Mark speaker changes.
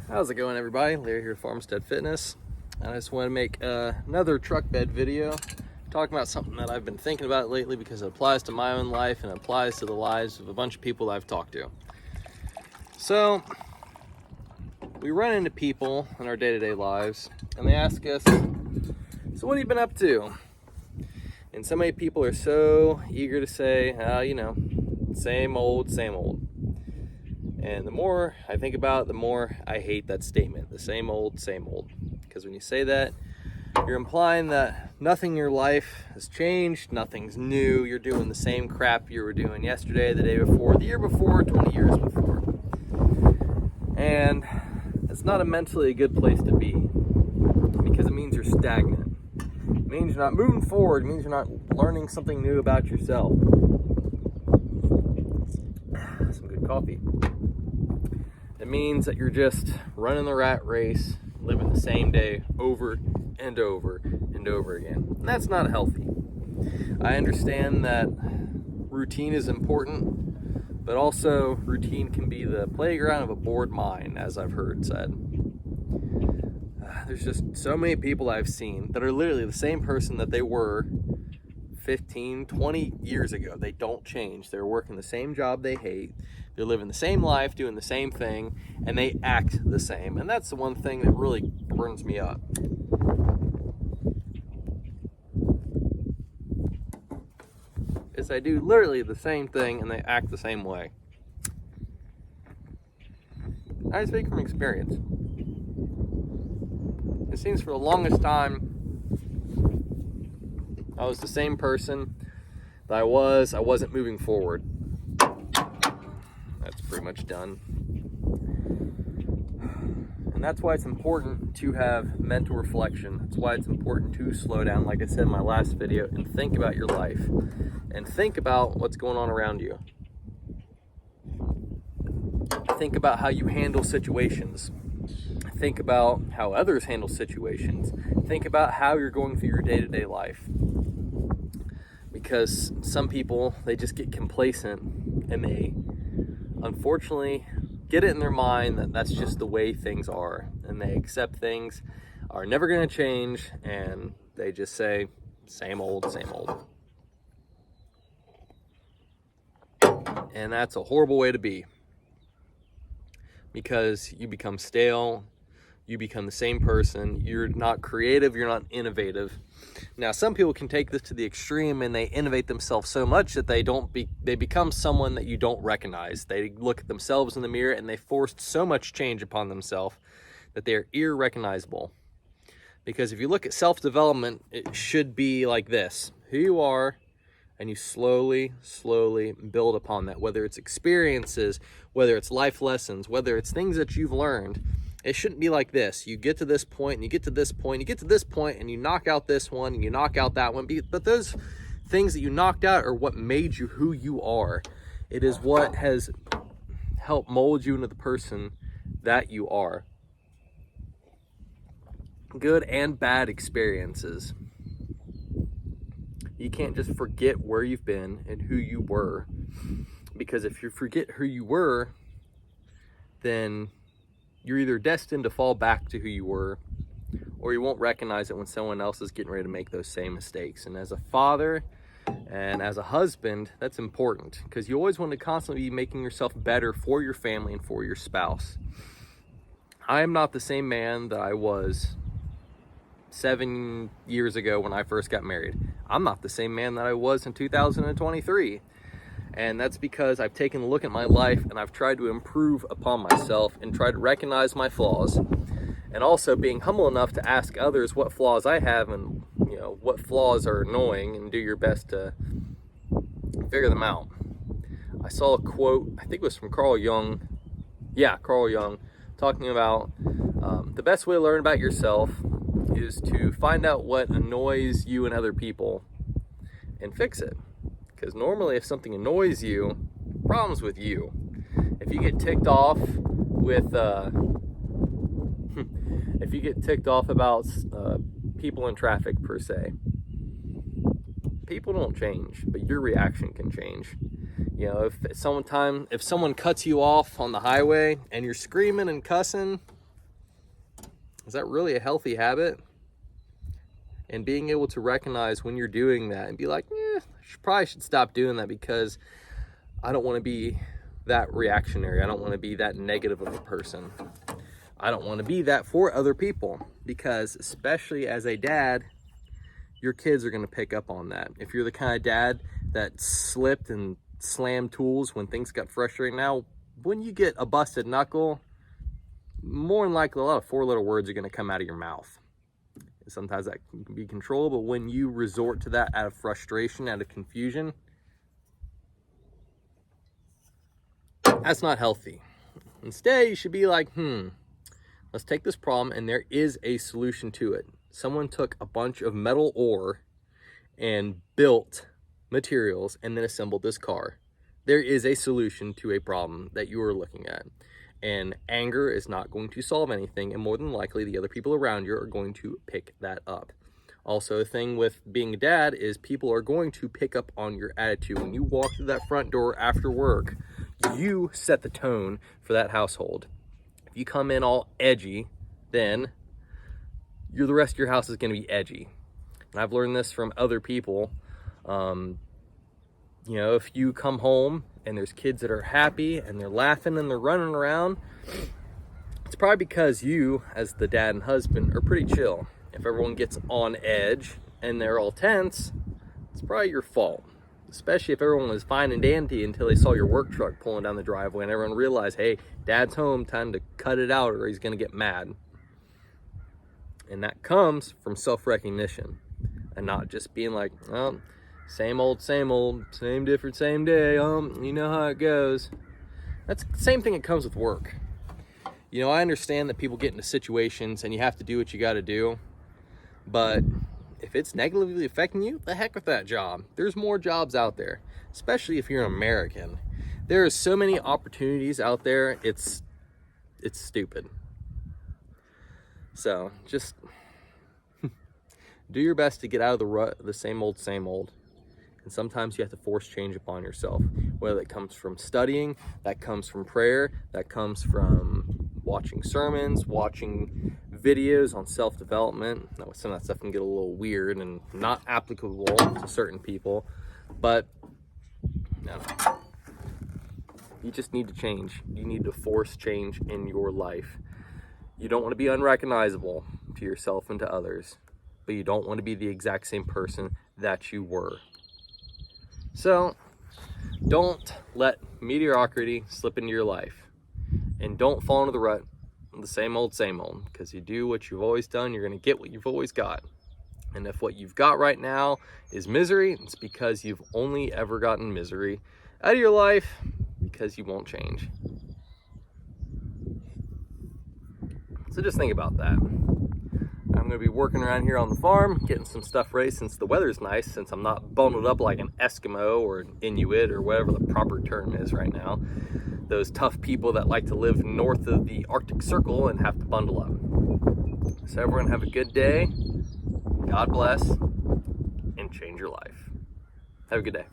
Speaker 1: How's it going, everybody? Larry here, Farmstead Fitness. I just want to make another truck bed video talking about something that I've been thinking about lately because it applies to my own life and applies to the lives of a bunch of people I've talked to. So we run into people in our day-to-day lives and they ask us, so what have you been up to? And so many people are so eager to say, same old, same old. And the more I think about it, the more I hate that statement, the same old, same old. Because when you say that, you're implying that nothing in your life has changed, nothing's new, you're doing the same crap you were doing yesterday, the day before, the year before, 20 years before. And it's not a mentally good place to be, because it means you're stagnant. It means you're not moving forward, it means you're not learning something new about yourself. Some good coffee. It means that you're just running the rat race, living the same day over and over and over again. And that's not healthy. I understand that routine is important, but also routine can be the playground of a bored mind, as I've heard said. There's just so many people I've seen that are literally the same person that they were 15, 20 years ago. They don't change. They're working the same job they hate. They're living the same life, doing the same thing, and they act the same. And that's the one thing that really burns me up. Is they do literally the same thing and they act the same way. I speak from experience. It seems for the longest time I was the same person that I wasn't moving forward. That's pretty much done. And that's why it's important to have mental reflection. That's why it's important to slow down, like I said in my last video, and think about your life. And think about what's going on around you. Think about how you handle situations. Think about how others handle situations. Think about how you're going through your day-to-day life. Because some people, they just get complacent and they unfortunately get it in their mind that that's just the way things are, and they accept things are never going to change, and they just say same old, same old. And that's a horrible way to be, because you become stale, you become the same person, you're not creative, you're not innovative. Now, some people can take this to the extreme and they innovate themselves so much that they become someone that you don't recognize. They look at themselves in the mirror and they forced so much change upon themselves that they are irrecognizable. Because if you look at self-development, it should be like this: who you are, and you slowly build upon that, whether it's experiences, whether it's life lessons, whether it's things that you've learned. It shouldn't be like this. You get to this point, and you get to this point, you get to this point, and you knock out this one, and you knock out that one. But those things that you knocked out are what made you who you are. It is what has helped mold you into the person that you are. Good and bad experiences. You can't just forget where you've been and who you were. Because if you forget who you were, then you're either destined to fall back to who you were, or you won't recognize it when someone else is getting ready to make those same mistakes. And as a father and as a husband, that's important, because you always want to constantly be making yourself better for your family and for your spouse. I am not the same man that I was 7 years ago when I first got married. I'm not the same man that I was in 2023. And that's because I've taken a look at my life and I've tried to improve upon myself and tried to recognize my flaws, and also being humble enough to ask others what flaws I have and what flaws are annoying, and do your best to figure them out. I saw a quote, I think it was from Carl Jung, talking about the best way to learn about yourself is to find out what annoys you and other people and fix it. Because normally if something annoys you, problem's with you. If you get ticked off with, if you get ticked off about people in traffic per se, people don't change, but your reaction can change. You know, if someone cuts you off on the highway and you're screaming and cussing, is that really a healthy habit? And being able to recognize when you're doing that and be like, I probably should stop doing that, because I don't want to be that reactionary. I don't want to be that negative of a person. I don't want to be that for other people, because especially as a dad, your kids are going to pick up on that. If you're the kind of dad that slipped and slammed tools when things got frustrating, now when you get a busted knuckle, more than likely a lot of four-letter words are going to come out of your mouth. Sometimes that can be controlled, but when you resort to that out of frustration, out of confusion, that's not healthy. Instead, you should be like, let's take this problem, and there is a solution to it. Someone took a bunch of metal ore and built materials and then assembled this car. There is a solution to a problem that you are looking at. And anger is not going to solve anything, and more than likely the other people around you are going to pick that up. Also, the thing with being a dad is people are going to pick up on your attitude. When you walk through that front door after work, you set the tone for that household. If you come in all edgy, then the rest of your house is going to be edgy. And I've learned this from other people. You know, if you come home and there's kids that are happy and they're laughing and they're running around, it's probably because you, as the dad and husband, are pretty chill. If everyone gets on edge and they're all tense, it's probably your fault. Especially if everyone was fine and dandy until they saw your work truck pulling down the driveway and everyone realized, hey, dad's home, time to cut it out or he's going to get mad. And that comes from self-recognition and not just being like, oh, same old, same different, same day. You know how it goes. That's the same thing that comes with work. You know, I understand that people get into situations and you have to do what you got to do. But if it's negatively affecting you, the heck with that job. There's more jobs out there, especially if you're an American. There are so many opportunities out there. It's stupid. So just do your best to get out of the rut of the same old, same old. And sometimes you have to force change upon yourself, whether that comes from studying, that comes from prayer, that comes from watching sermons, watching videos on self-development. Now, some of that stuff can get a little weird and not applicable to certain people, but no, you just need to change. You need to force change in your life. You don't want to be unrecognizable to yourself and to others, but you don't want to be the exact same person that you were. So don't let mediocrity slip into your life, and don't fall into the rut of the same old, because you do what you've always done, you're going to get what you've always got. And if what you've got right now is misery, it's because you've only ever gotten misery out of your life because you won't change. So just think about that. I'm going to be working around here on the farm, getting some stuff ready since the weather's nice, since I'm not bundled up like an Eskimo or an Inuit or whatever the proper term is right now. Those tough people that like to live north of the Arctic Circle and have to bundle up. So everyone have a good day, God bless, and change your life. Have a good day.